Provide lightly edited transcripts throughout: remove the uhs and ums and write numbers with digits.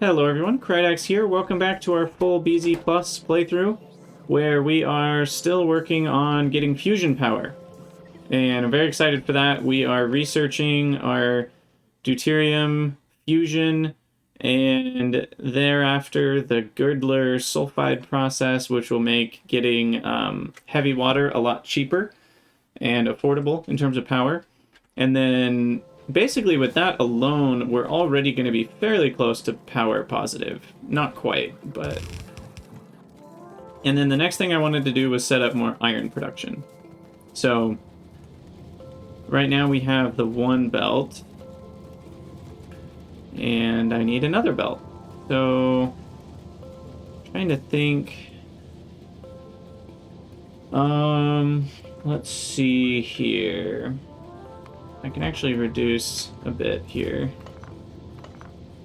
Hello everyone, Krydax here. Welcome back to our full BZ Plus playthrough, where we are still working on getting fusion power. And I'm very excited for that. We are researching our deuterium fusion, and thereafter the Girdler sulfide process, which will make getting heavy water a lot cheaper and affordable in terms of power. And then basically with that alone, we're already going to be fairly close to power positive. Not quite, but... And then the next thing I wanted to do was set up more iron production. So right now we have the one belt, and I need another belt. So trying to think... let's see here. I can actually reduce a bit here,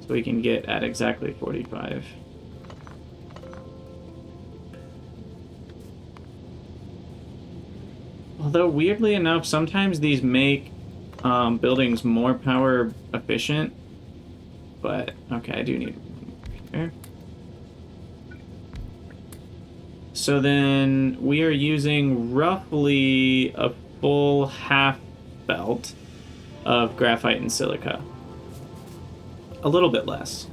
so we can get at exactly 45. Although, weirdly enough, sometimes these make buildings more power efficient, but okay, I do need one here. So then we are using roughly a full half belt of graphite and silica. A little bit less.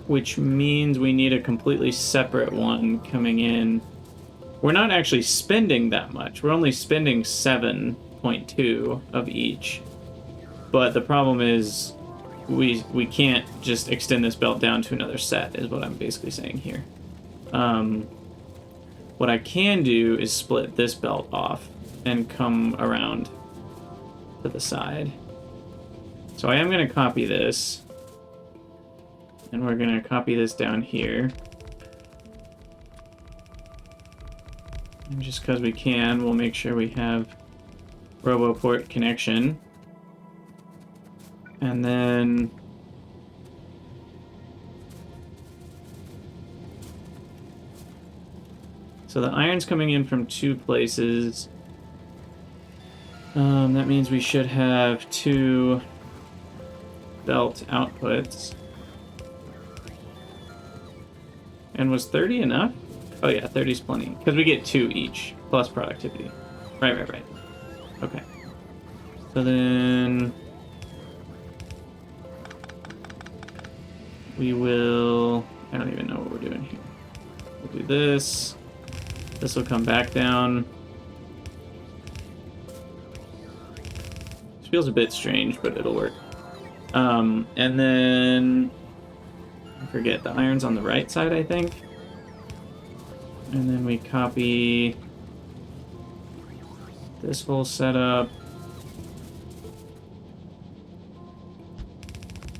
Which means we need a completely separate one coming in. We're not actually spending that much. We're only spending 7.2 of each. But the problem is we can't just extend this belt down to another set, is what I'm basically saying here. What I can do is split this belt off and come around to the side. So I am going to copy this. And we're going to copy this down here. And just because we can, we'll make sure we have RoboPort connection. And then... So the iron's coming in from two places. That means we should have two belt outputs. And was 30 enough? Oh yeah, 30 is plenty. Because we get 2 each, plus productivity. Right. Okay. So then... we will... I don't even know what we're doing here. We'll do this. This will come back down. This feels a bit strange, but it'll work. And then... I forget, the iron's on the right side, I think. And then we copy this whole setup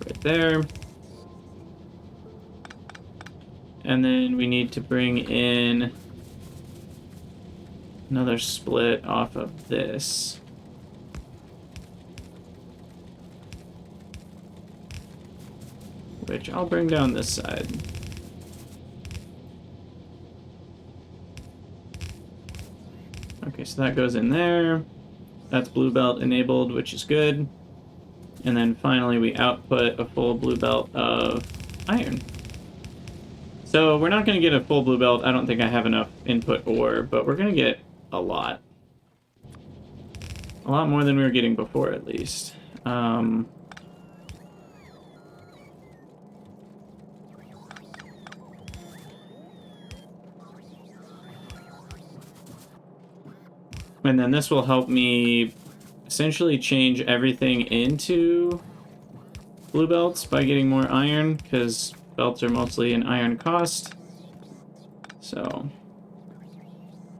right there. And then we need to bring in another split off of this. Which I'll bring down this side. Okay, so that goes in there. That's blue belt enabled, which is good. And then finally we output a full blue belt of iron. So we're not going to get a full blue belt. I don't think I have enough input ore, but we're going to get a lot. A lot more than we were getting before, at least. And then this will help me essentially change everything into blue belts by getting more iron, because belts are mostly an iron cost. So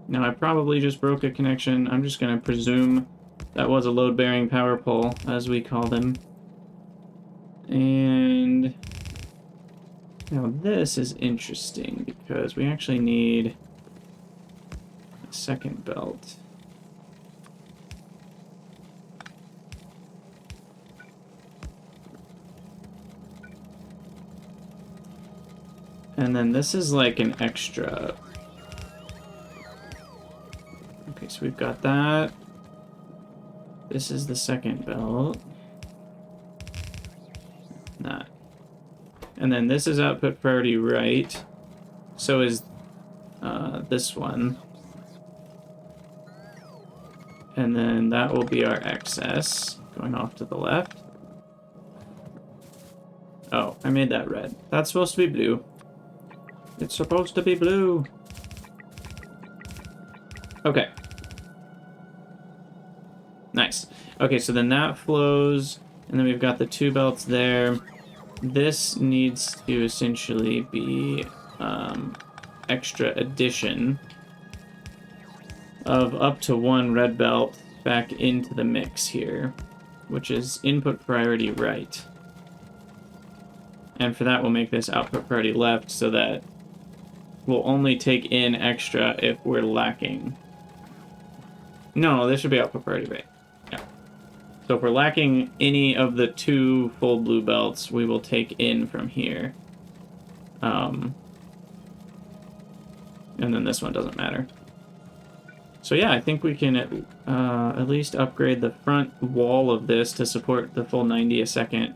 now I probably just broke a connection. I'm just going to presume that was a load-bearing power pole, as we call them. And now this is interesting, because we actually need a second belt. And then this is like an extra. Okay, so we've got that. This is the second belt. that. And then this is output priority right. So is this one. And then that will be our excess going off to the left. Oh, I made that red. That's supposed to be blue. It's supposed to be blue. Okay. Nice. Okay, so then that flows, and then we've got the two belts there. This needs to essentially be extra addition of up to one red belt back into the mix here, which is input priority right. And for that, we'll make this output priority left so that we'll only take in extra if we're lacking. No, this should be output priority right. Yeah. So if we're lacking any of the two full blue belts, we will take in from here. And then this one doesn't matter. So yeah, I think we can at least upgrade the front wall of this to support the full 90 a second.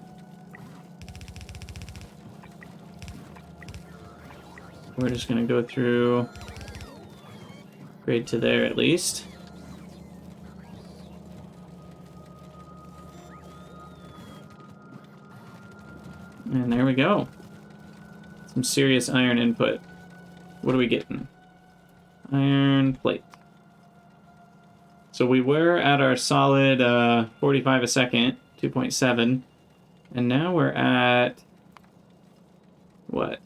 We're just going to go through, upgrade to there at least. And there we go. Some serious iron input. What are we getting? Iron plate. So we were at our solid 45 a second, 2.7. And now we're at... what?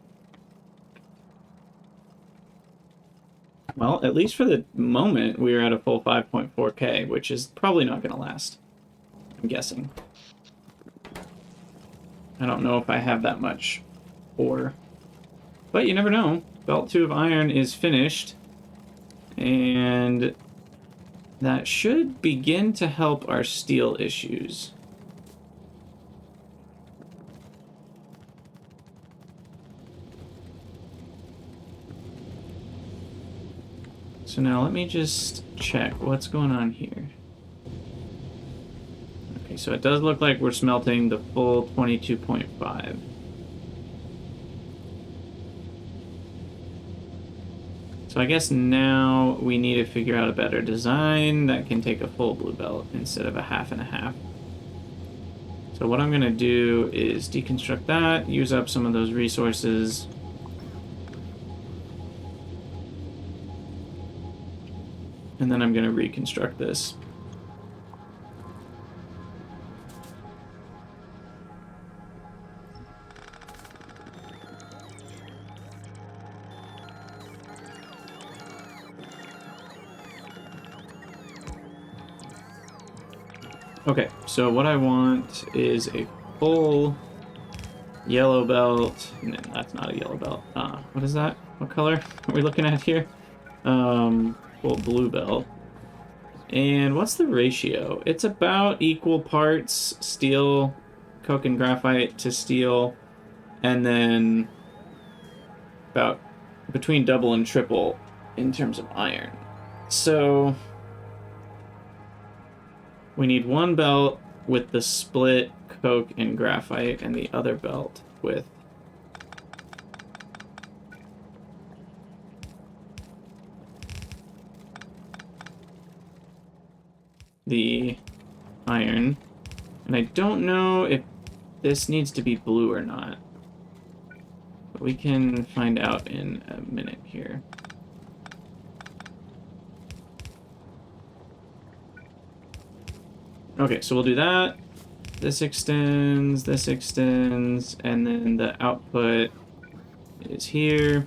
Well, at least for the moment, we are at a full 5.4K, which is probably not going to last. I'm guessing. I don't know if I have that much ore. But you never know. Belt 2 of iron is finished. And that should begin to help our steel issues. So now let me just check what's going on here. Okay, so it does look like we're smelting the full 22.5. So I guess now we need to figure out a better design that can take a full blue belt instead of a half and a half. So what I'm going to do is deconstruct that, use up some of those resources. And then I'm going to reconstruct this. Okay, so what I want is a full yellow belt. No, that's not a yellow belt. What is that? What color are we looking at here? Full blue belt. And what's the ratio? It's about equal parts steel, coke and graphite to steel, and then about between double and triple in terms of iron. So we need one belt with the split coke and graphite, and the other belt with the iron. And I don't know if this needs to be blue or not, but we can find out in a minute here. Okay, so we'll do that. This extends, and then the output is here.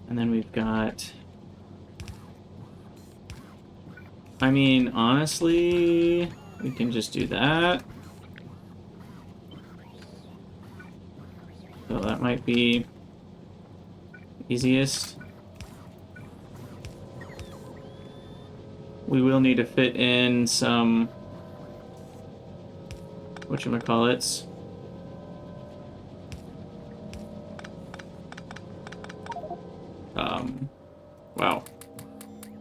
And then we've got... I mean, honestly, we can just do that. So that might be easiest. We will need to fit in some whatchamacallits. Wow.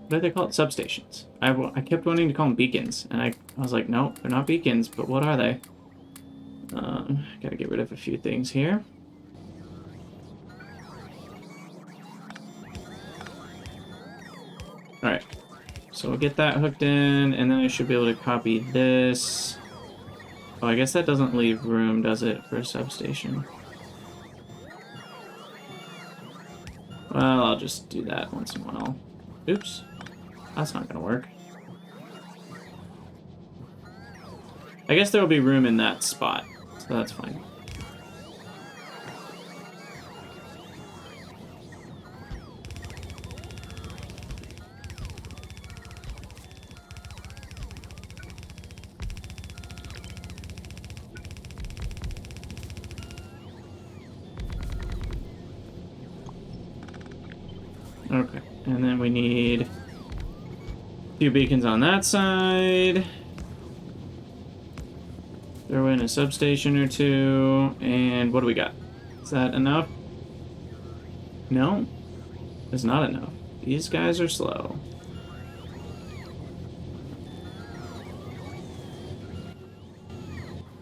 What do they call it? Substations. I kept wanting to call them beacons, and I was like, no, they're not beacons, but what are they? Gotta get rid of a few things here. Alright, so we'll get that hooked in, and then I should be able to copy this. Oh, I guess that doesn't leave room, does it, for a substation? Well, I'll just do that once in a while. Oops, that's not gonna work. I guess there will be room in that spot, so that's fine. Okay, and then we need a few beacons on that side. Throw in a substation or two, and what do we got? Is that enough? No, it's not enough. These guys are slow.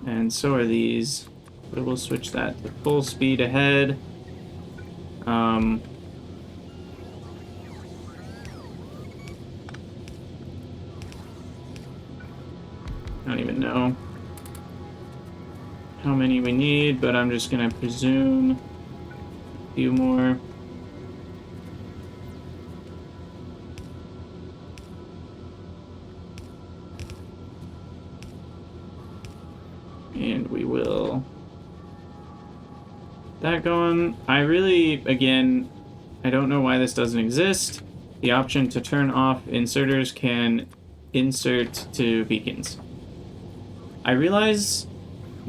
And so are these. But we'll switch that to full speed ahead. I don't even know how many we need, but I'm just gonna presume a few more. And we will that going. I really, again, I don't know why this doesn't exist. The option to turn off inserters can insert to beacons. I realize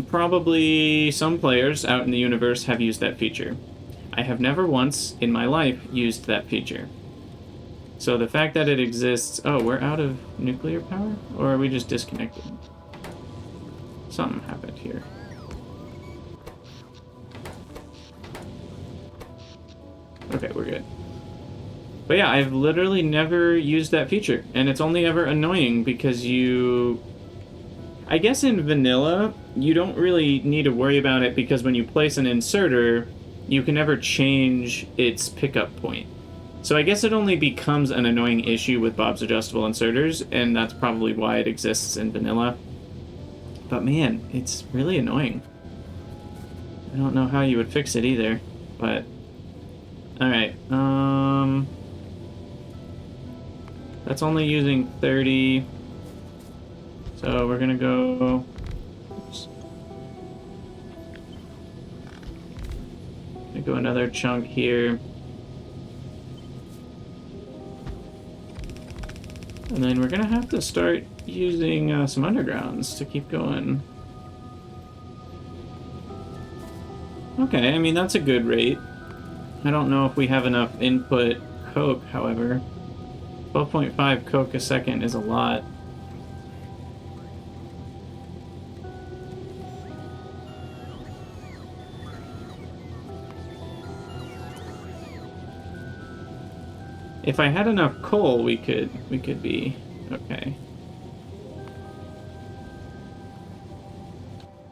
probably some players out in the universe have used that feature. I have never once in my life used that feature. So the fact that it exists... Oh, we're out of nuclear power? Or are we just disconnected? Something happened here. Okay, we're good. But yeah, I've literally never used that feature. And it's only ever annoying because you... I guess in vanilla, you don't really need to worry about it because when you place an inserter, you can never change its pickup point. So I guess it only becomes an annoying issue with Bob's adjustable inserters, and that's probably why it exists in vanilla. But man, it's really annoying. I don't know how you would fix it either, but... Alright, that's only using 30... So we're gonna go... Oops. Gonna go another chunk here. And then we're gonna have to start using some undergrounds to keep going. Okay, I mean, that's a good rate. I don't know if we have enough input coke, however. 12.5 coke a second is a lot. If I had enough coal, we could be okay.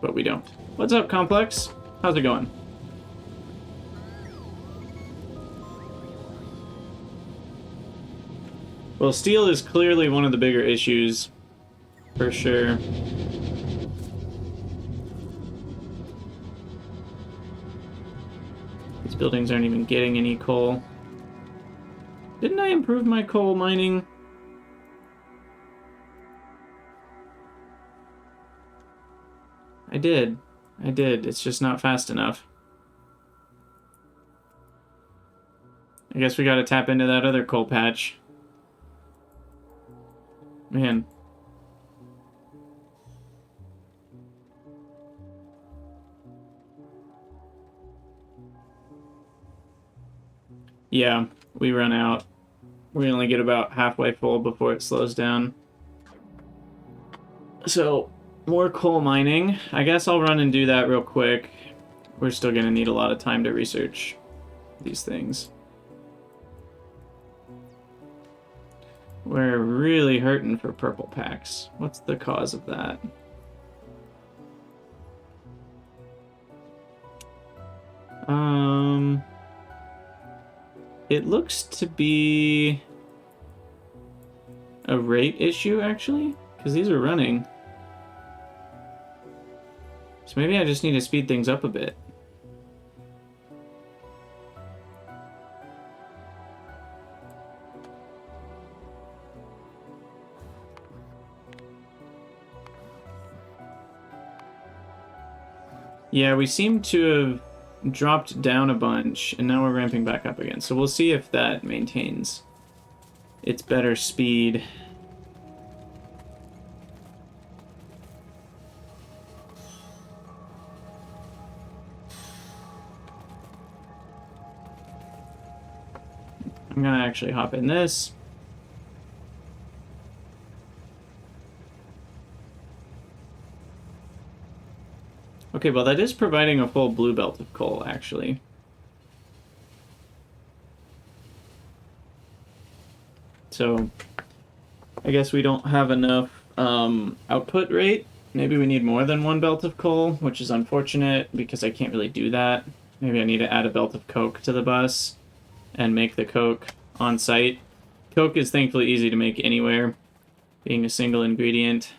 But we don't. What's up, Complex? How's it going? Well, steel is clearly one of the bigger issues, for sure. These buildings aren't even getting any coal. Didn't I improve my coal mining? I did. I did. It's just not fast enough. I guess we gotta tap into that other coal patch. Man. Yeah, we run out. We only get about halfway full before it slows down. So, more coal mining. I guess I'll run and do that real quick. We're still gonna need a lot of time to research these things. We're really hurting for purple packs. What's the cause of that? It looks to be a rate issue, actually, because these are running. So maybe I just need to speed things up a bit. Yeah, we seem to have dropped down a bunch, and now we're ramping back up again. So we'll see if that maintains its better speed. I'm gonna actually hop in this. Okay, well that is providing a full blue belt of coal, actually. So I guess we don't have enough output rate. Maybe we need more than one belt of coal, which is unfortunate because I can't really do that. Maybe I need to add a belt of coke to the bus and make the coke on site. Coke is thankfully easy to make anywhere, being a single ingredient.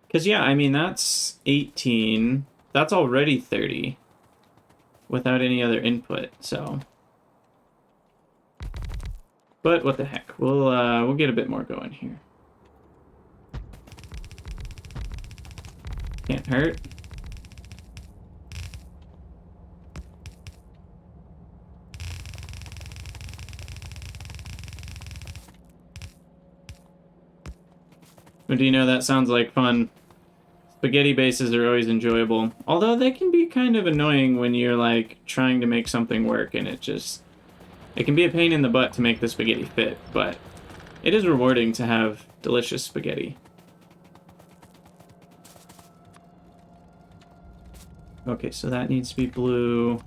Because, yeah, I mean, that's 18. That's already 30 without any other input, so. But what the heck, we'll get a bit more going here. Can't hurt. But do you know, that sounds like fun. Spaghetti bases are always enjoyable. Although they can be kind of annoying when you're, like, trying to make something work and it can be a pain in the butt to make the spaghetti fit, but it is rewarding to have delicious spaghetti. Okay, so that needs to be blue.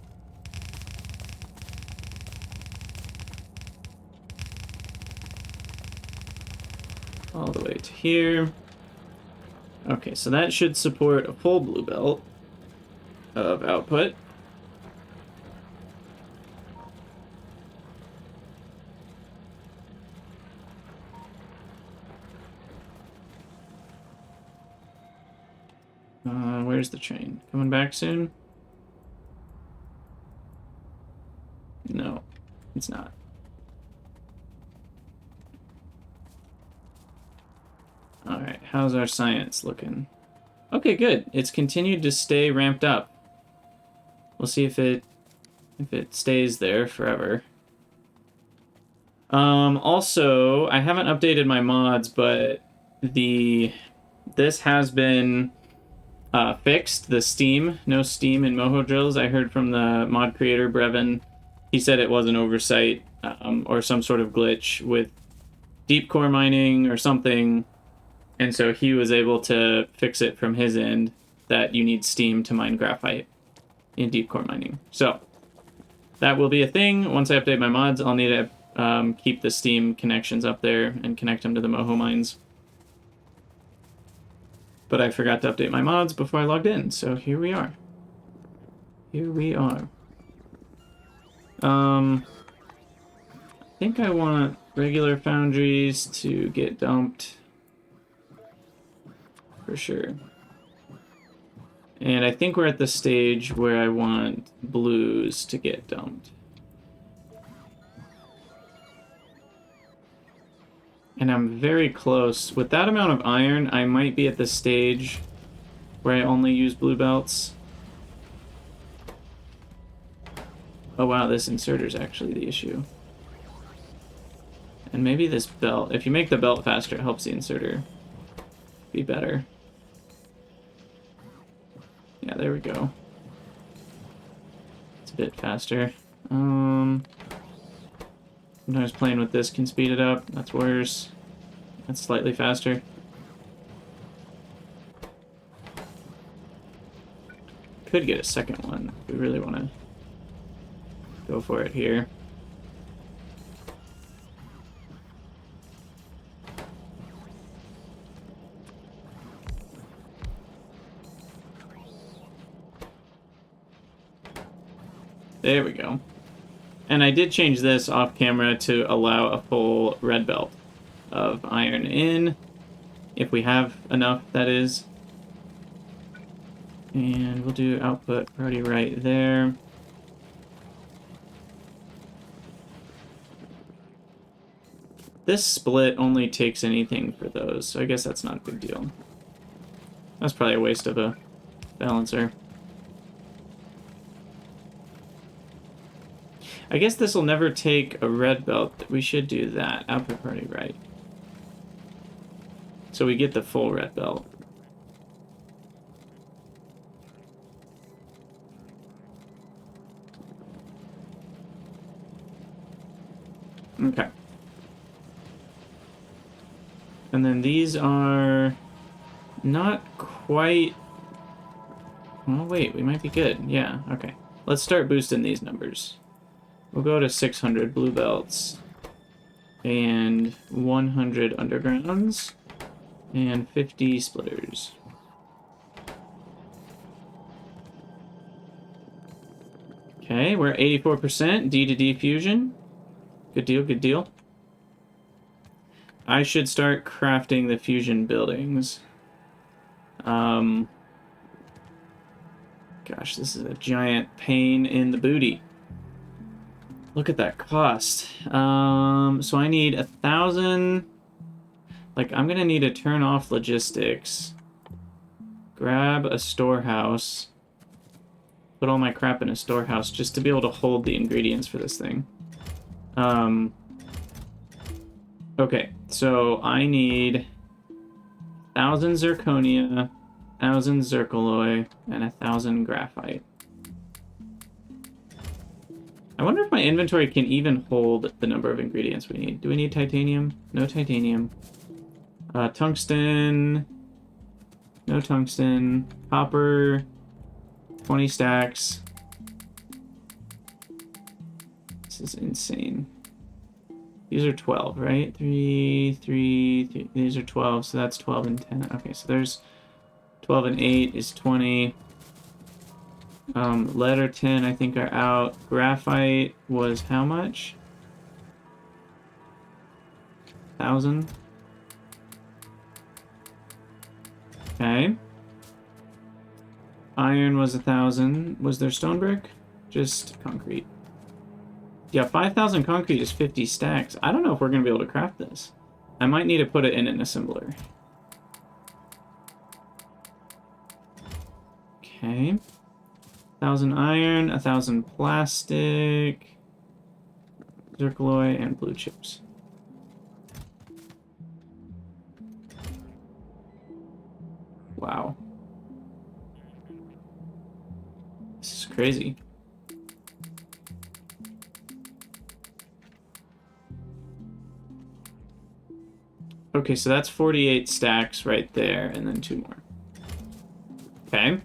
All the way to here. Okay, so that should support a full blue belt of output. Where's the train? Coming back soon? No, it's not. Alright, how's our science looking? Okay, good. It's continued to stay ramped up. We'll see if it stays there forever. Also, I haven't updated my mods, but this has been fixed. The steam, no steam in Moho drills. I heard from the mod creator, Brevin. He said it was an oversight or some sort of glitch with deep core mining or something. And so he was able to fix it from his end that you need steam to mine graphite in deep core mining. So that will be a thing. Once I update my mods, I'll need to keep the steam connections up there and connect them to the Moho mines. But I forgot to update my mods before I logged in, so here we are. Here we are. I think I want regular foundries to get dumped. For sure. And I think we're at the stage where I want blues to get dumped. And I'm very close. With that amount of iron, I might be at the stage where I only use blue belts. Oh wow, this inserter is actually the issue. And maybe this belt. If you make the belt faster, it helps the inserter be better. Yeah, there we go. It's a bit faster. Sometimes playing with this can speed it up. That's worse. That's slightly faster. Could get a second one if we really want to go for it here. There we go. And I did change this off camera to allow a full red belt of iron in, if we have enough, that is. And we'll do output priority right there. This split only takes anything for those, so I guess that's not a big deal. That's probably a waste of a balancer. I guess this will never take a red belt. We should do that. Output priority right. So we get the full red belt. Okay. And then these are not quite... Oh, wait, we might be good. Yeah, okay. Let's start boosting these numbers. We'll go to 600 blue belts and 100 undergrounds and 50 splitters. Okay, we're at 84% D to D fusion. Good deal, good deal. I should start crafting the fusion buildings. Gosh, this is a giant pain in the booty. Look at that cost. So I need 1,000. Like, I'm gonna need to turn off logistics. Grab a storehouse. Put all my crap in a storehouse just to be able to hold the ingredients for this thing. Okay, so I need 1,000 zirconia, 1,000 zircaloy, and 1,000 graphite. I wonder if my inventory can even hold the number of ingredients we need. Do we need titanium? No titanium. Tungsten. No tungsten. Copper. 20 stacks. This is insane. These are 12, right? 3. These are 12, so that's 12 and 10. Okay, so there's 12 and 8 is 20. Lead or tin, I think, are out. Graphite was how much? 1,000. Okay. Iron was 1,000. Was there stone brick? Just concrete. Yeah, 5,000 concrete is 50 stacks. I don't know if we're going to be able to craft this. I might need to put it in an assembler. Okay. 1,000 iron, 1,000 plastic, zircaloy, and blue chips. Wow. This is crazy. Okay, so that's 48 stacks right there, and then 2 more. Okay.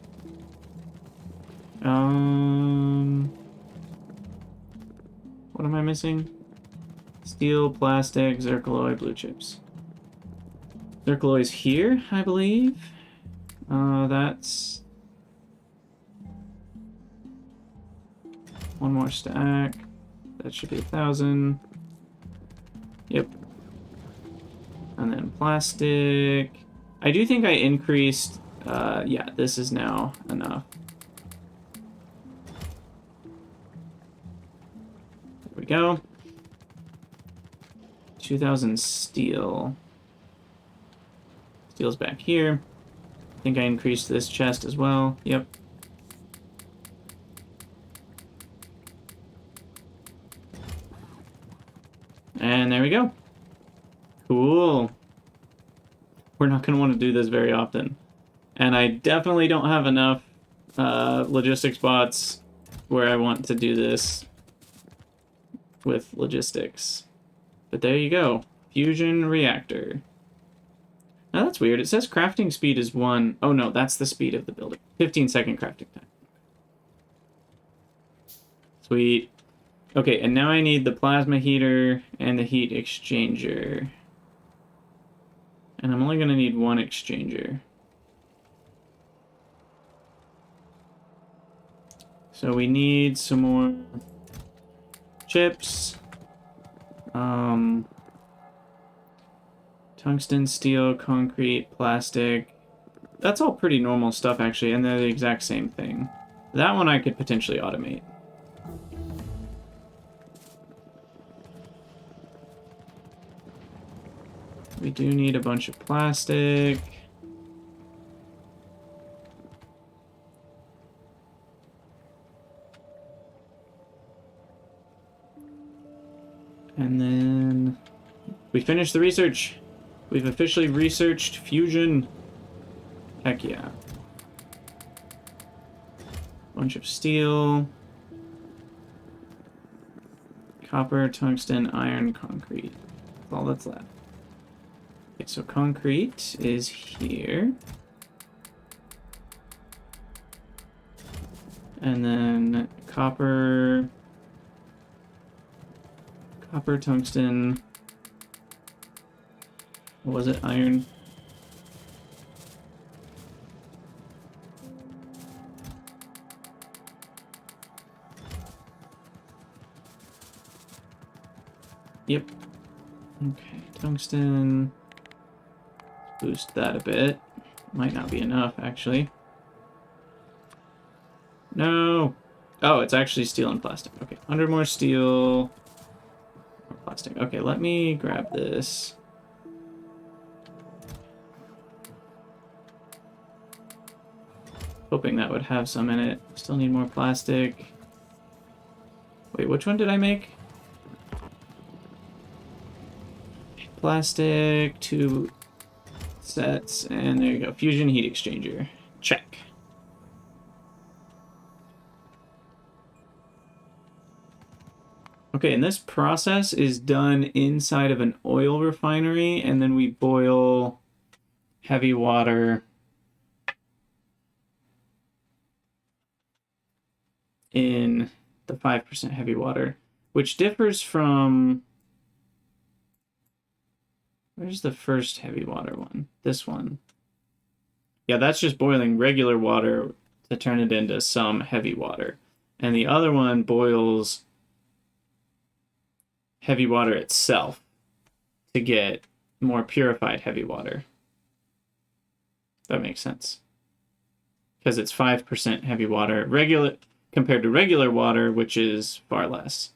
What am I missing? Steel, plastic, zircaloy, blue chips. Zircaloy's here, I believe. That's 1 more stack. That should be 1,000. Yep. And then plastic. I do think I increased. Yeah, this is now enough. There we go. 2,000 steel. Steel's back here. I think I increased this chest as well. Yep. And there we go. Cool. We're not going to want to do this very often. And I definitely don't have enough logistics bots where I want to do this with logistics. But there you go. Fusion reactor. Now that's weird. It says crafting speed is 1. Oh no, that's the speed of the building. 15-second crafting time. Sweet. Okay, and now I need the plasma heater and the heat exchanger. And I'm only going to need 1 exchanger. So we need some more chips. Tungsten, steel, concrete, plastic. That's all pretty normal stuff, actually, and they're the exact same thing. That one I could potentially automate. We do need a bunch of plastic. And then we finished the research. We've officially researched fusion. Heck yeah. Bunch of steel. Copper, tungsten, iron, concrete. That's all that's left. Okay, so concrete is here. And then copper, tungsten. What was it? Iron. Yep. Okay, tungsten. Boost that a bit. Might not be enough, actually. No! Oh, it's actually steel and plastic. Okay, 100 more steel. More plastic. Okay, let me grab this. Hoping that would have some in it. Still need more plastic. Wait, which one did I make? Plastic, 2 sets, and there you go. Fusion heat exchanger. Check. Okay, and this process is done inside of an oil refinery, and then we boil heavy water in the 5% heavy water, which differs from... Where's the first heavy water one? This one. Yeah, that's just boiling regular water to turn it into some heavy water. And the other one boils heavy water itself to get more purified heavy water. That makes sense. Because it's 5% heavy water regular compared to regular water, which is far less.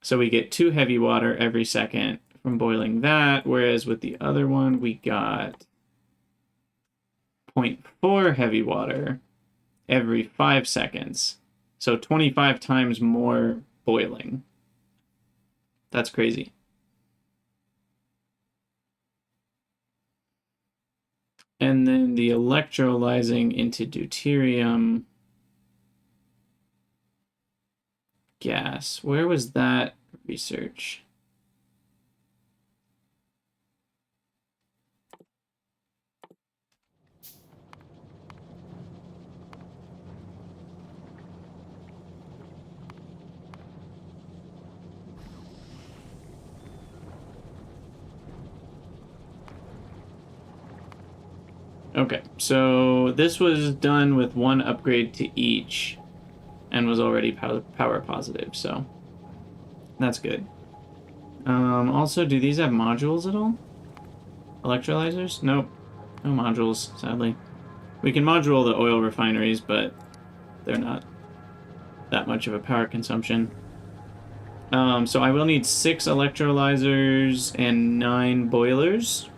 So we get 2 heavy water every second from boiling that, whereas with the other one we got 0.4 heavy water every 5 seconds. So 25 times more boiling. That's crazy. And then the electrolyzing into deuterium gas. Where was that research? Okay, so this was done with 1 upgrade to each and was already power positive, so that's good. Also, do these have modules at all? Electrolyzers? Nope. No modules, sadly. We can module the oil refineries, but they're not that much of a power consumption. So I will need 6 electrolyzers and 9 boilers.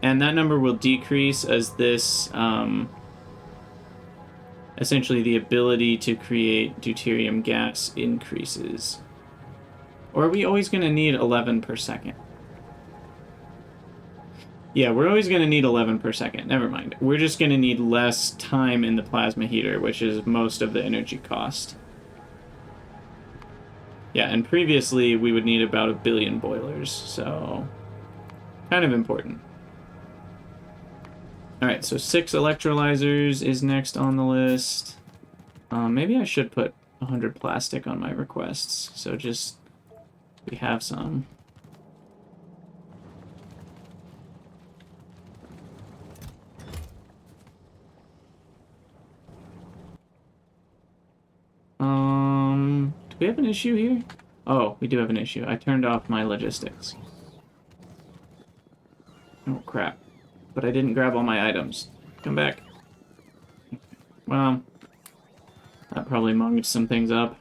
And that number will decrease as this, essentially the ability to create deuterium gas increases. Or are we always going to need 11 per second? Yeah, we're always going to need 11 per second. Never mind. We're just going to need less time in the plasma heater, which is most of the energy cost. Yeah, and previously we would need about 1 billion boilers, so kind of important. Alright, so 6 electrolyzers is next on the list. Maybe I should put 100 plastic on my requests, so just we have some. Do we have an issue here? Oh, we do have an issue. I turned off my logistics. Oh, crap. But I didn't grab all my items. Come back. Well, that probably munged some things up.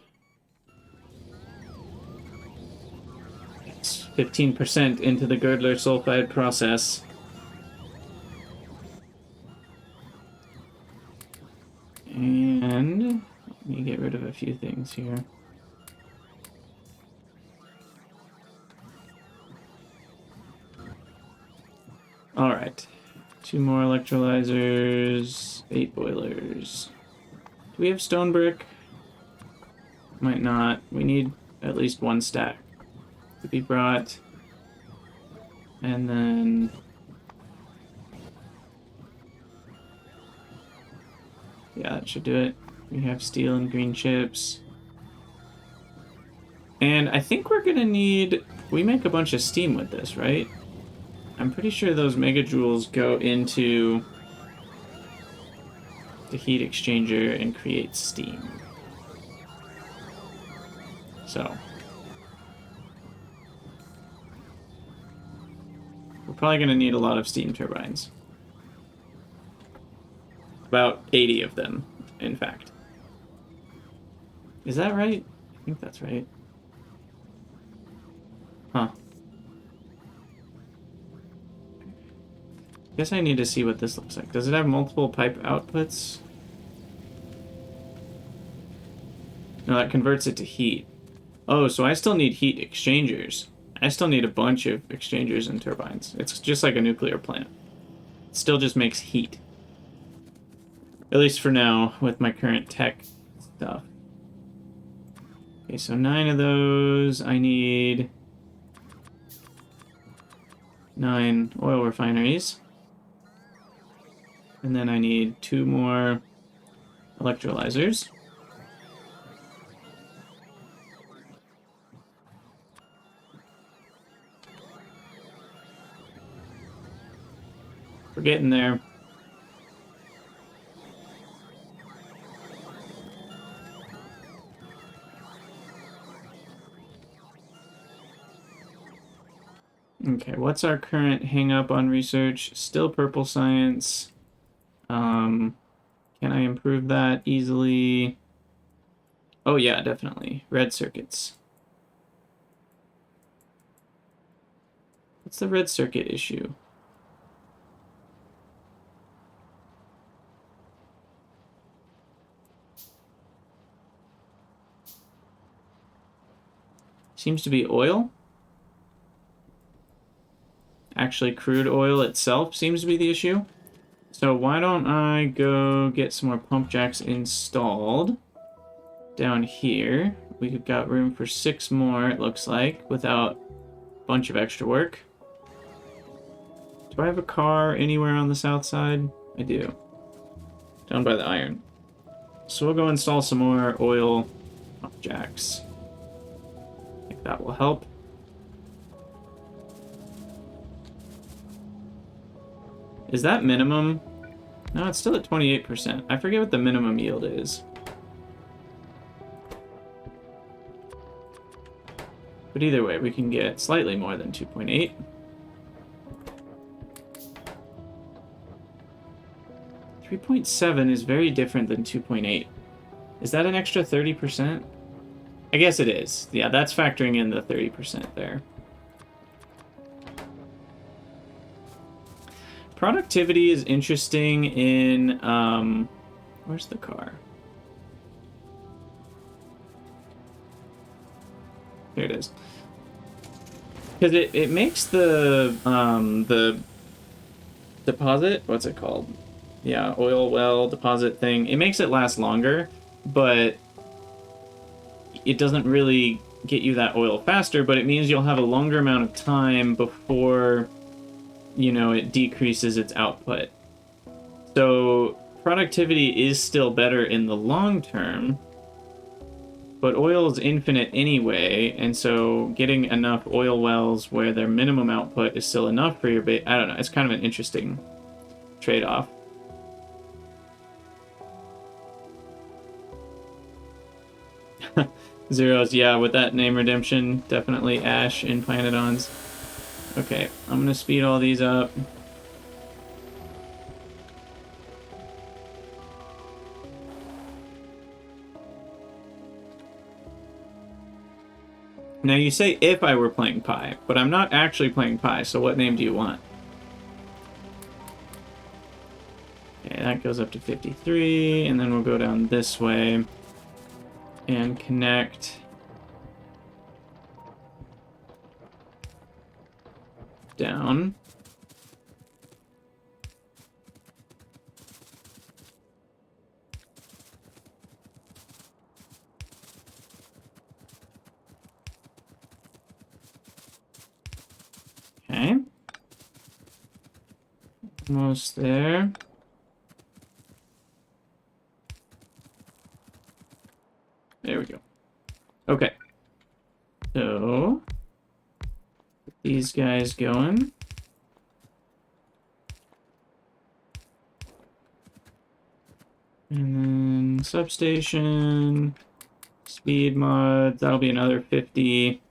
It's 15% into the Girdler sulfide process. And let me get rid of a few things here. Alright. 2 more electrolyzers, 8 boilers. Do we have stone brick? Might not. We need at least 1 stack to be brought. And then... yeah, that should do it. We have steel and green chips. And I think we're gonna need... we make a bunch of steam with this, right? I'm pretty sure those megajoules go into the heat exchanger and create steam. So we're probably going to need a lot of steam turbines. About 80 of them, in fact. Is that right? I think that's right. Huh. Guess I need to see what this looks like. Does it have multiple pipe outputs? No, that converts it to heat. Oh, so I still need heat exchangers. I still need a bunch of exchangers and turbines. It's just like a nuclear plant. It still just makes heat. At least for now, with my current tech stuff. Okay, so 9 of those. I need 9 oil refineries. And then I need 2 more electrolyzers. We're getting there. Okay, what's our current hang up on research? Still purple science. Can I improve that easily? Oh yeah, definitely. Red circuits. What's the red circuit issue? Seems to be oil. Actually, crude oil itself seems to be the issue. So why don't I go get some more pump jacks installed down here. We've got room for 6 more, it looks like, without a bunch of extra work. Do I have a car anywhere on the south side? I do. Down by the iron. So we'll go install some more oil pump jacks. I think that will help. Is that minimum? No, it's still at 28%. I forget what the minimum yield is. But either way, we can get slightly more than 2.8. .7 is very different than 2.8. Is that an extra 30%? I guess it is. Yeah, that's factoring in the 30% there. Productivity is interesting in, where's the car? Here it is. Because it makes the deposit, what's it called? Yeah, oil well deposit thing. It makes it last longer, but it doesn't really get you that oil faster, but it means you'll have a longer amount of time before, you know, it decreases its output. So productivity is still better in the long term, but oil is infinite anyway, and so getting enough oil wells where their minimum output is still enough for your base, I don't know, it's kind of an interesting trade-off. Zeros, yeah, with that name redemption, definitely Ash in Planetons. Okay, I'm gonna speed all these up. Now you say if I were playing Pi, but I'm not actually playing Pi, so what name do you want? Okay, that goes up to 53, and then we'll go down this way and connect down. Okay. Almost there. There we go. Okay. So, get these guys going. And then substation, speed mods, that'll be another 50.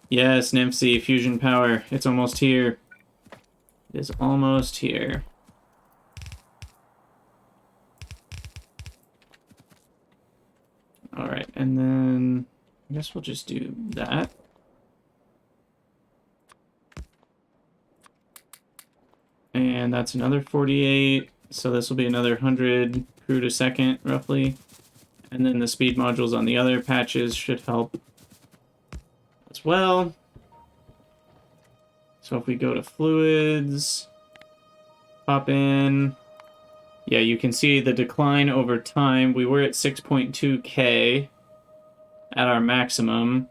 Yes, Nymphsy, fusion power. It's almost here. It is almost here. Alright, and then I guess we'll just do that. And that's another 48. So this will be another 100 crude a second, roughly. And then the speed modules on the other patches should help as well. So if we go to fluids, pop in, yeah, you can see the decline over time. We were at 6.2K at our maximum,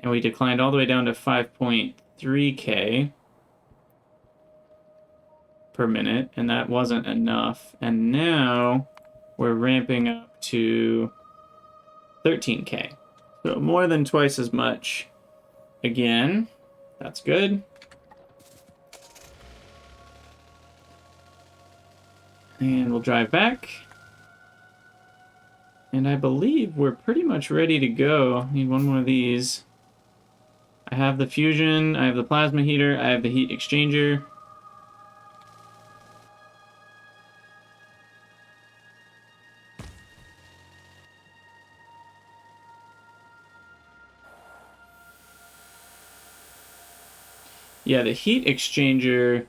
and we declined all the way down to 5.3K per minute, and that wasn't enough. And now we're ramping up to 13K. So more than twice as much. Again, that's good. And we'll drive back. And I believe we're pretty much ready to go. Need one more of these. I have the fusion, I have the plasma heater, I have the heat exchanger. Yeah, the heat exchanger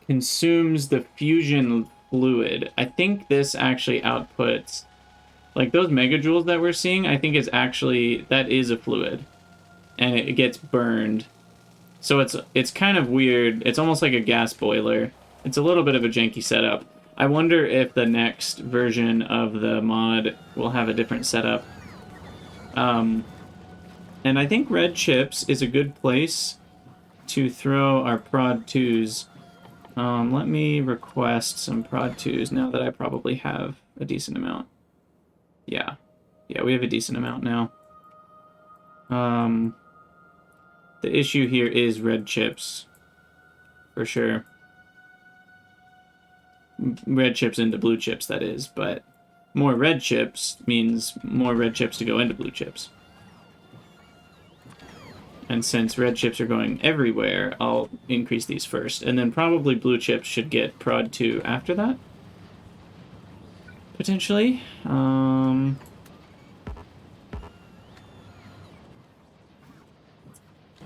consumes the fusion fluid. I think this actually outputs, like those megajoules that we're seeing, I think is actually, that is a fluid. And it gets burned. So it's kind of weird. It's almost like a gas boiler. It's a little bit of a janky setup. I wonder if the next version of the mod will have a different setup. And I think red chips is a good place to throw our prod 2s. Let me request some prod 2s now that I probably have a decent amount. Yeah, we have a decent amount now. The issue here is red chips, for sure. Red chips into blue chips, that is, but more red chips means more red chips to go into blue chips. And since red chips are going everywhere, I'll increase these first. And then probably blue chips should get prod 2 after that. Potentially.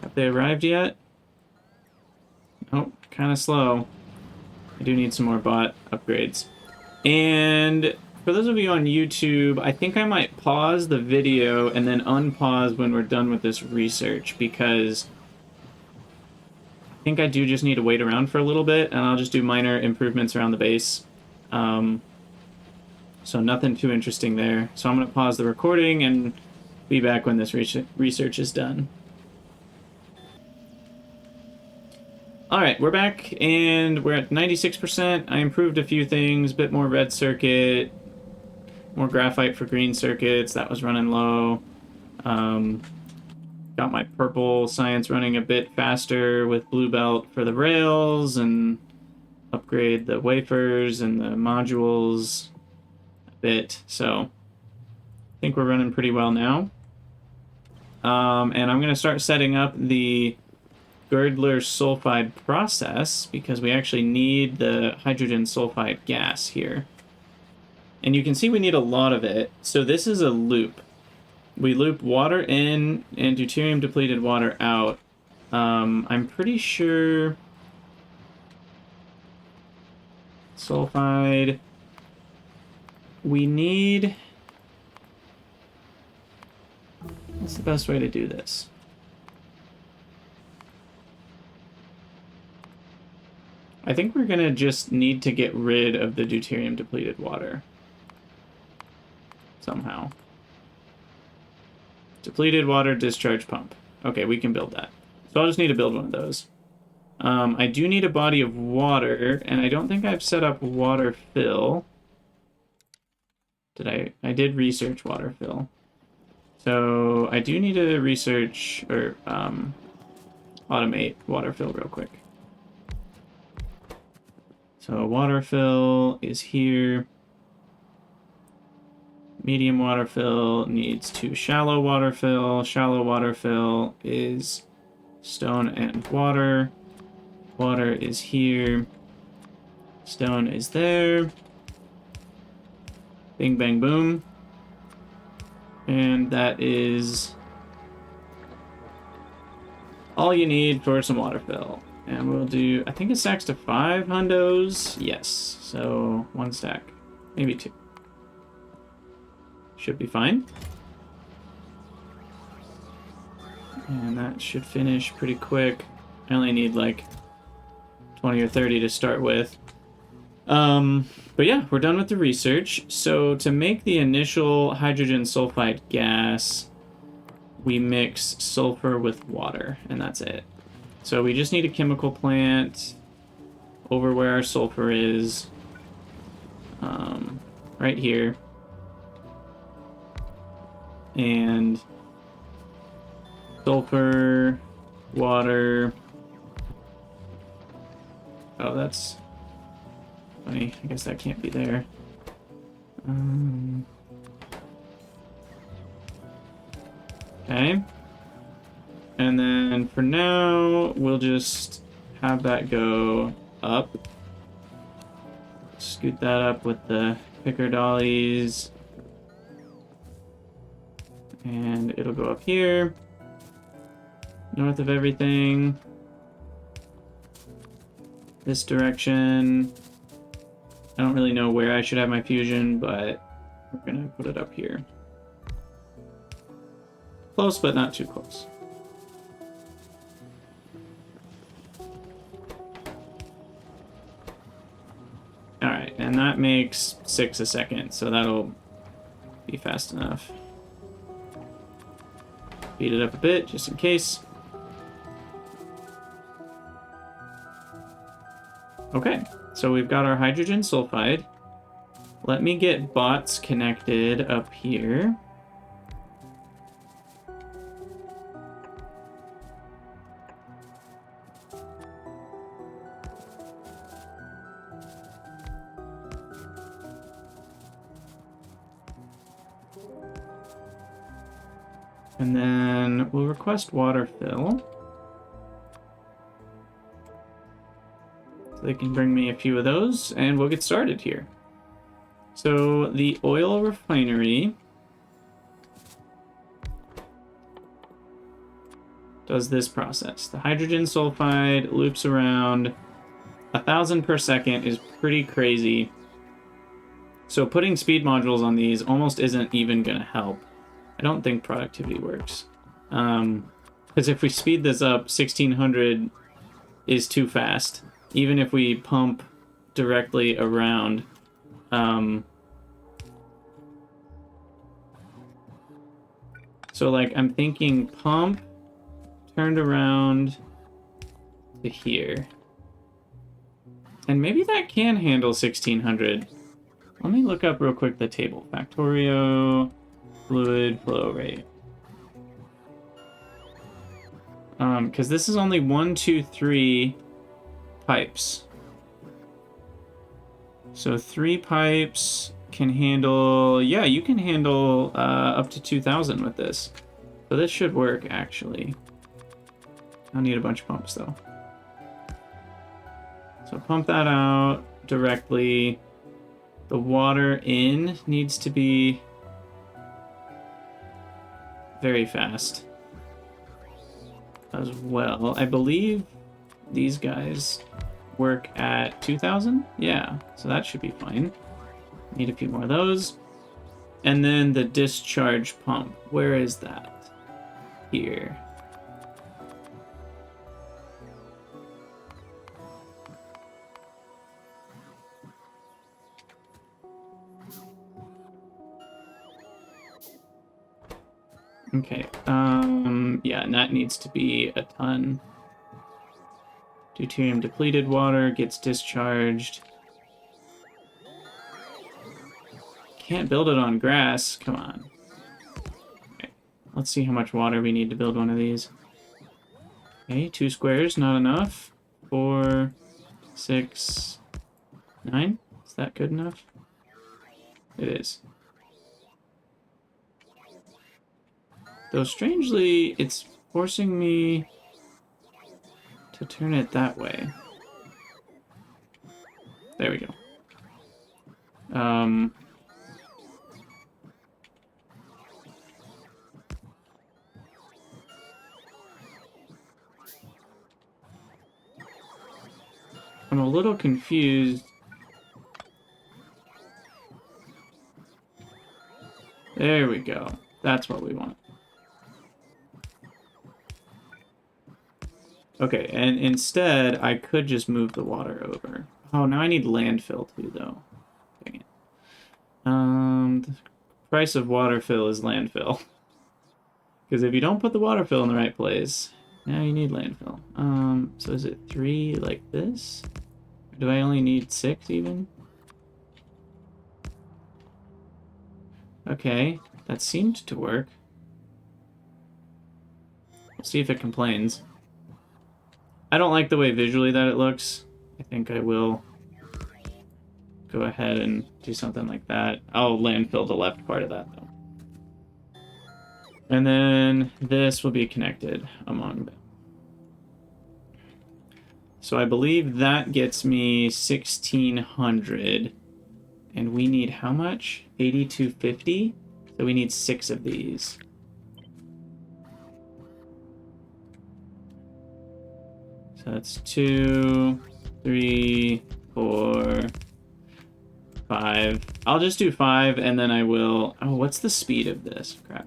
Have they arrived yet? Nope, kind of slow. I do need some more bot upgrades. And for those of you on YouTube, I think I might pause the video and then unpause when we're done with this research, because I think I do just need to wait around for a little bit, and I'll just do minor improvements around the base. So nothing too interesting there. So I'm going to pause the recording and be back when this research is done. Alright, we're back, and we're at 96%. I improved a few things, a bit more red circuit, more graphite for green circuits, that was running low. Got my purple science running a bit faster with blue belt for the rails, and upgrade the wafers and the modules. bit, so I think we're running pretty well now. And I'm going to start setting up the Girdler sulfide process because we actually need the hydrogen sulfide gas here. And you can see we need a lot of it. So this is a loop. We loop water in and deuterium depleted water out. I'm pretty sure sulfide, we need... What's the best way to do this? I think we're going to just need to get rid of the deuterium depleted water. Somehow. Depleted water discharge pump. Okay, we can build that. So I'll just need to build one of those. I do need a body of water, and I don't think I've set up water fill. I did research water fill. So I do need to research or automate water fill real quick. So water fill is here. Medium water fill needs to shallow water fill. Shallow water fill is stone and water. Water is here. Stone is there. Bing, bang, boom. And that is all you need for some water fill. And we'll do, I think it stacks to 5 hundos. Yes, so 1 stack, maybe 2. Should be fine. And that should finish pretty quick. I only need like 20 or 30 to start with. But yeah, we're done with the research. So to make the initial hydrogen sulfide gas, we mix sulfur with water, and that's it. So we just need a chemical plant over where our sulfur is, right here. And sulfur, water. Oh, that's funny. I guess that can't be there. Okay. And then for now, we'll just have that go up. Scoot that up with the picker dollies. And it'll go up here. North of everything. This direction. I don't really know where I should have my fusion, but we're gonna put it up here. Close, but not too close. Alright, and that makes 6 a second, so that'll be fast enough. Speed it up a bit, just in case. Okay, so we've got our hydrogen sulfide. Let me get bots connected up here. And then we'll request water fill. So they can bring me a few of those, and we'll get started here. So the oil refinery does this process. The hydrogen sulfide loops around 1,000 per second is pretty crazy. So putting speed modules on these almost isn't even going to help. I don't think productivity works. Because if we speed this up, 1,600 is too fast. Even if we pump directly around. So like I'm thinking pump turned around to here. And maybe that can handle 1,600. Let me look up real quick the table. Factorio fluid flow rate. Because this is only 1, 2, 3 pipes. So 3 pipes can handle... Yeah, you can handle up to 2,000 with this. So this should work, actually. I'll need a bunch of pumps, though. So pump that out directly. The water in needs to be very fast as well. I believe these guys work at 2,000? Yeah, so that should be fine. Need a few more of those. And then the discharge pump. Where is that? Here. Okay, yeah, and that needs to be a ton. Deuterium depleted water gets discharged. Can't build it on grass, come on. Okay, let's see how much water we need to build one of these. Okay, 2 squares, not enough. 4, 6, 9. Is that good enough? It is. Though strangely, it's forcing me to turn it that way. There we go. I'm a little confused. There we go. That's what we want. Okay, and instead, I could just move the water over. Oh, now I need landfill too, though. Dang it. The price of water fill is landfill. Because if you don't put the water fill in the right place, now you need landfill. So is it 3 like this? Or do I only need 6 even? Okay, that seemed to work. We'll see if it complains. I don't like the way visually that it looks. I think I will go ahead and do something like that. I'll landfill the left part of that, though. And then this will be connected among them. So I believe that gets me 1,600. And we need how much? 8,250? So we need 6 of these. So that's 2, 3, 4, 5. I'll just do 5, and then I will... Oh, what's the speed of this? Crap.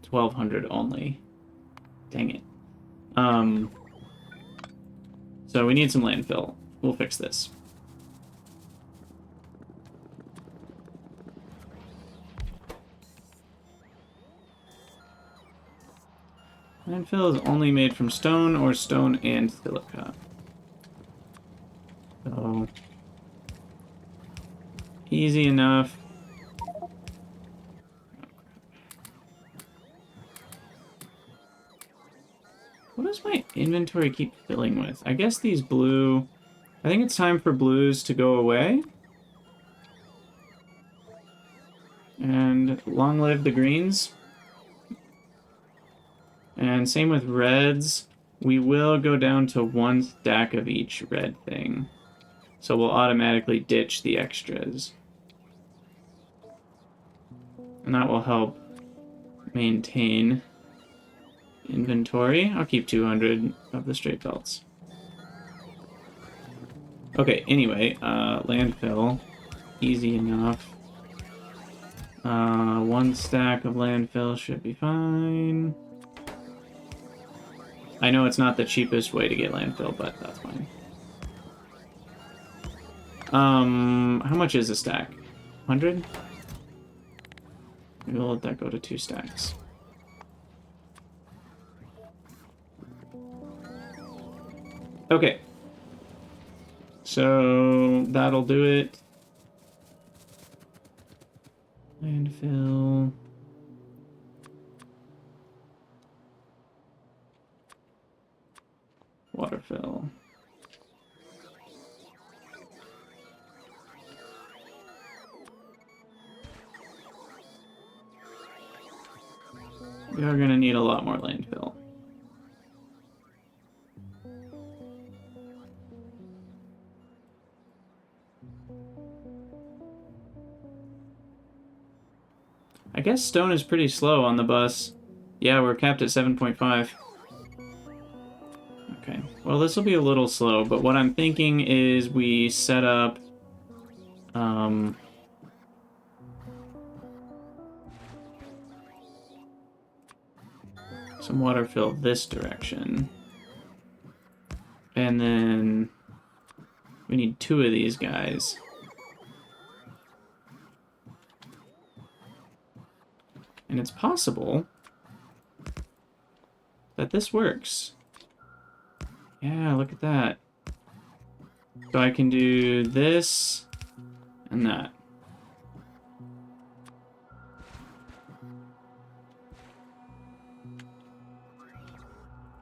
1,200 only. Dang it. So we need some landfill. We'll fix this. Landfill is only made from stone or stone and silica. So, easy enough. What does my inventory keep filling with? I guess these blue... I think it's time for blues to go away. And long live the greens. And same with reds. We will go down to 1 stack of each red thing. So we'll automatically ditch the extras. And that will help maintain inventory. I'll keep 200 of the straight belts. Okay, anyway, landfill. Easy enough. 1 stack of landfill should be fine. I know it's not the cheapest way to get landfill, but that's fine. How much is a stack? 100? Maybe we'll let that go to 2 stacks. Okay. So that'll do it. Landfill. Water fill. We are going to need a lot more landfill. I guess stone is pretty slow on the bus. Yeah, we're capped at 7.5. Okay, well this will be a little slow, but what I'm thinking is we set up some water fill this direction. And then we need 2 of these guys. And it's possible that this works. Yeah, look at that. So I can do this and that.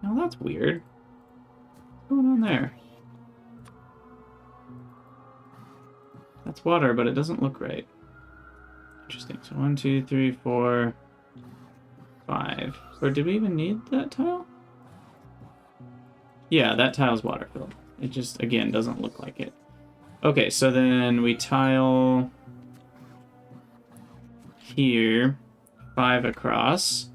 Oh, that's weird. What's going on there? That's water, but it doesn't look right. Interesting. So 1, 2, 3, 4, 5. Or did we even need that tile? Yeah, that tile's water filled. It just, again, doesn't look like it. Okay, so then we tile here, 5 across.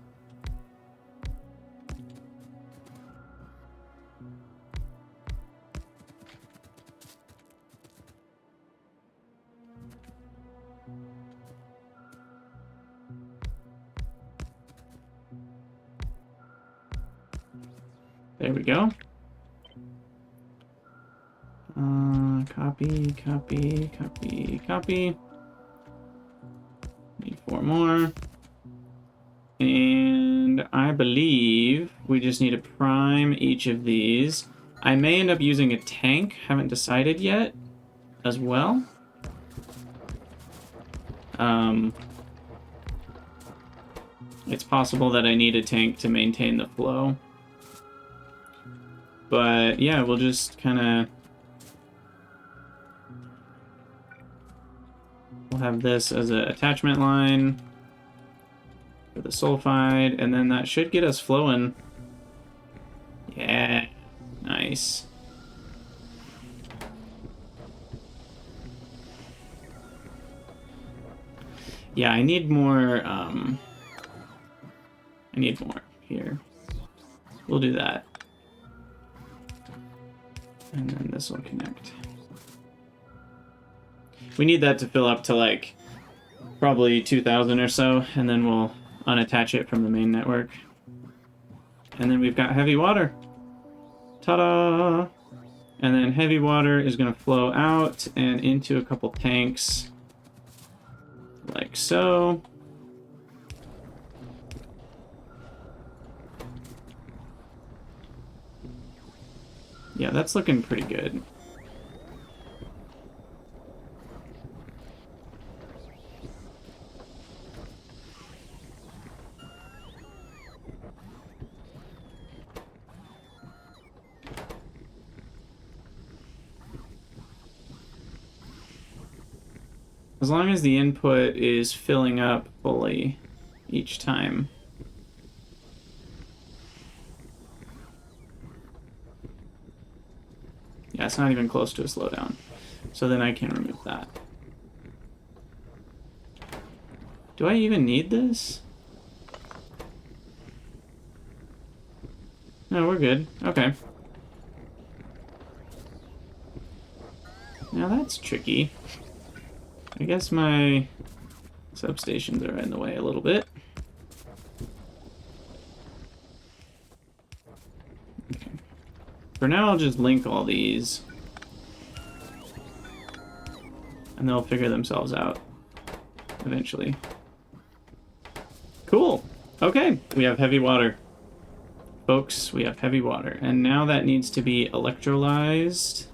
There we go. Copy, copy, copy, copy. Need 4 more. And I believe we just need to prime each of these. I may end up using a tank, haven't decided yet, as well. It's possible that I need a tank to maintain the flow. But yeah, we'll just kind of... We'll have this as an attachment line for the sulfide, and then that should get us flowing. Yeah, nice. Yeah, I need more, I need more here. We'll do that. And then this will connect. We need that to fill up to like probably 2,000 or so, and then we'll unattach it from the main network. And then we've got heavy water. Ta-da! And then heavy water is going to flow out and into a couple tanks like so. Yeah, that's looking pretty good. As long as the input is filling up fully each time. Yeah, it's not even close to a slowdown. So then I can remove that. Do I even need this? No, we're good. Okay. Now that's tricky. I guess my substations are in the way a little bit. Okay. For now, I'll just link all these. And they'll figure themselves out eventually. Cool. Okay, we have heavy water. Folks, we have heavy water. And now that needs to be electrolyzed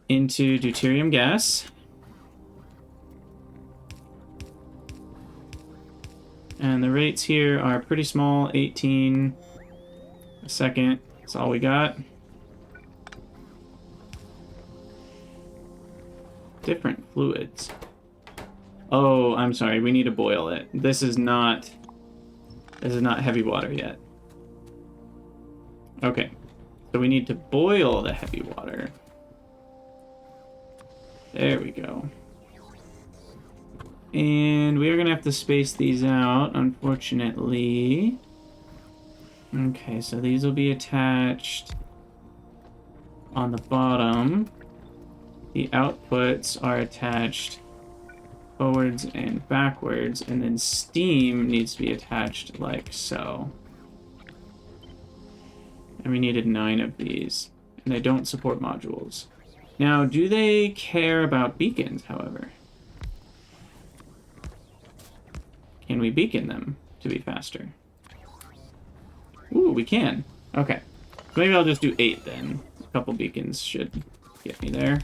into deuterium gas. And the rates here are pretty small, 18 a second. That's all we got. Different fluids. Oh, I'm sorry. We need to boil it. This is not heavy water yet. Okay. So we need to boil the heavy water. There we go. And we are going to have to space these out, unfortunately. Okay, so these will be attached on the bottom. The outputs are attached forwards and backwards, and then steam needs to be attached like so. And we needed 9 of these, and they don't support modules. Now, do they care about beacons, however? Can we beacon them to be faster? Ooh, we can. Okay. Maybe I'll just do 8 then. A couple beacons should get me there.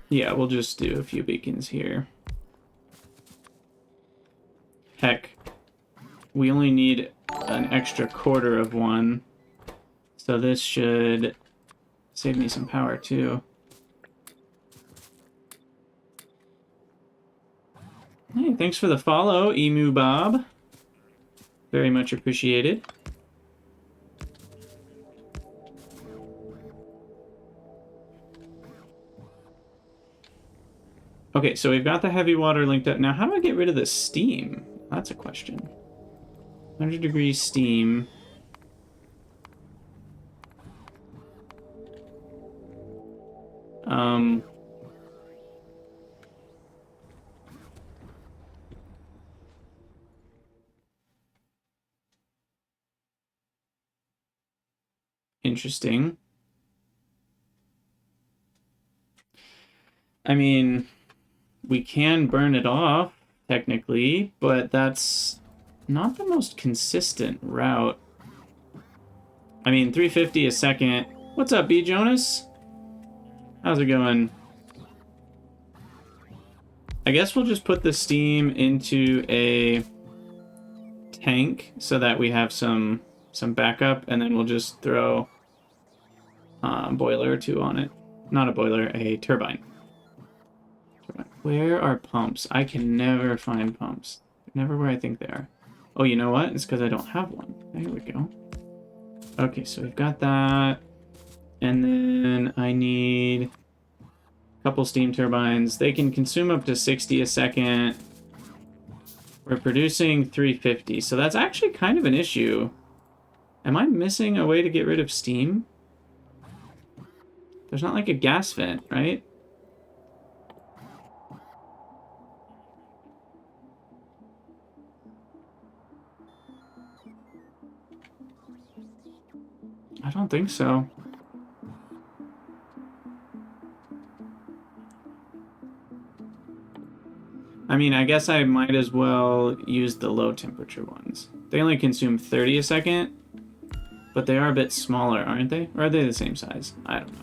Yeah, we'll just do a few beacons here. Heck, we only need an extra quarter of one, so this should save me some power too. Hey, thanks for the follow, Emu Bob. Very much appreciated. Okay, so we've got the heavy water linked up. Now, how do I get rid of the steam? That's a question. 100 degrees steam. Interesting. I mean, we can burn it off, technically, but that's not the most consistent route. I mean, 350 a second. What's up, B. Jonas? How's it going? I guess we'll just put the steam into a tank so that we have some backup, and then we'll just throw a boiler or 2 on it. Not a boiler, a turbine. Where are pumps? I can never find pumps. Never where I think they are. Oh, you know what? It's because I don't have one. There we go. Okay, so we've got that. And then I need a couple steam turbines. They can consume up to 60 a second. We're producing 350, so that's actually kind of an issue. Am I missing a way to get rid of steam? There's not like a gas vent, right? I don't think so. I mean, I guess I might as well use the low temperature ones. They only consume 30 a second, but they are a bit smaller, aren't they? Or are they the same size? I don't know.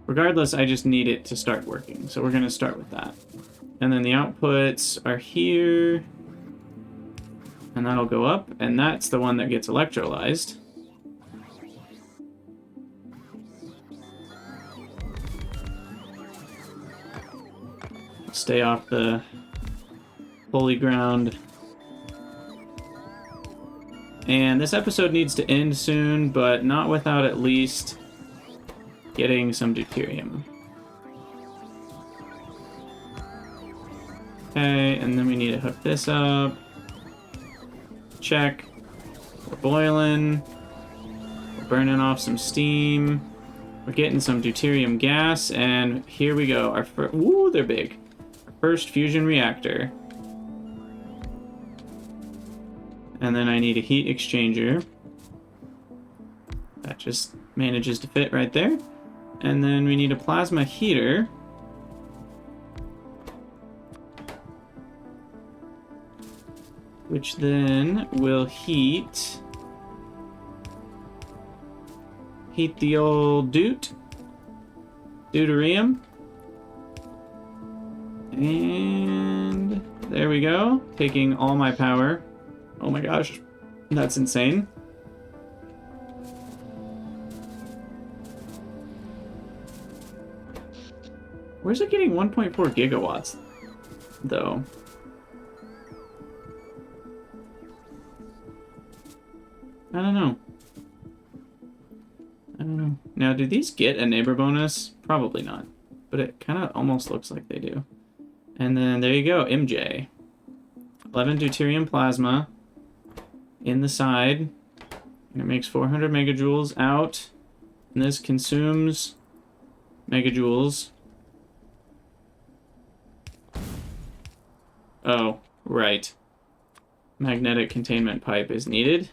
Regardless, I just need it to start working, so we're going to start with that. And then the outputs are here, and that'll go up, and that's the one that gets electrolyzed. Stay off the holy ground. And this episode needs to end soon, but not without at least getting some deuterium. Okay, and then we need to hook this up. Check. We're boiling. We're burning off some steam. We're getting some deuterium gas, and here we go. Our first, woo, they're big. Our first fusion reactor. And then I need a heat exchanger. That just manages to fit right there. And then we need a plasma heater. Which then will heat the old deuterium. And there we go, taking all my power. Oh my gosh, that's insane. Where's it getting 1.4 gigawatts, though? I don't know. I don't know. Now, do these get a neighbor bonus? Probably not. But it kind of almost looks like they do. And then there you go, MJ. 11 deuterium plasma in the side. And it makes 400 megajoules out. And this consumes megajoules. Oh, right. Magnetic containment pipe is needed.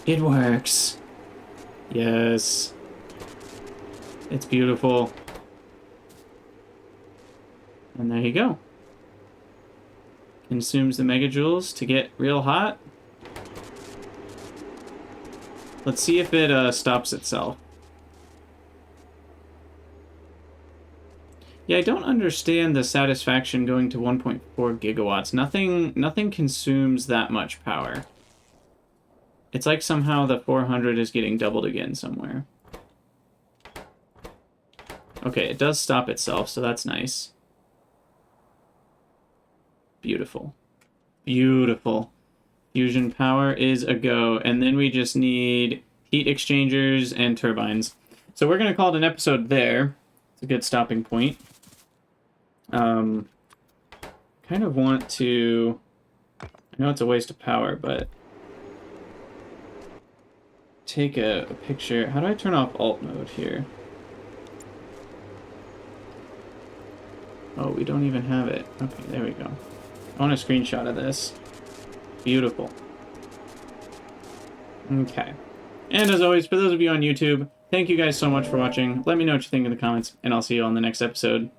It works. Yes. It's beautiful. And there you go. Consumes the megajoules to get real hot. Let's see if it stops itself. Yeah, I don't understand the satisfaction going to 1.4 gigawatts. Nothing consumes that much power. It's like somehow the 400 is getting doubled again somewhere. Okay, it does stop itself, so that's nice. Beautiful. Beautiful. Fusion power is a go, and then we just need heat exchangers and turbines. So we're going to call it an episode there. It's a good stopping point. Kind of want to... I know it's a waste of power, but... take a picture. How do I turn off alt mode here? Oh, we don't even have it. Okay, there we go. I want a screenshot of this. Beautiful. Okay. And as always, for those of you on YouTube, thank you guys so much for watching. Let me know what you think in the comments, and I'll see you on the next episode.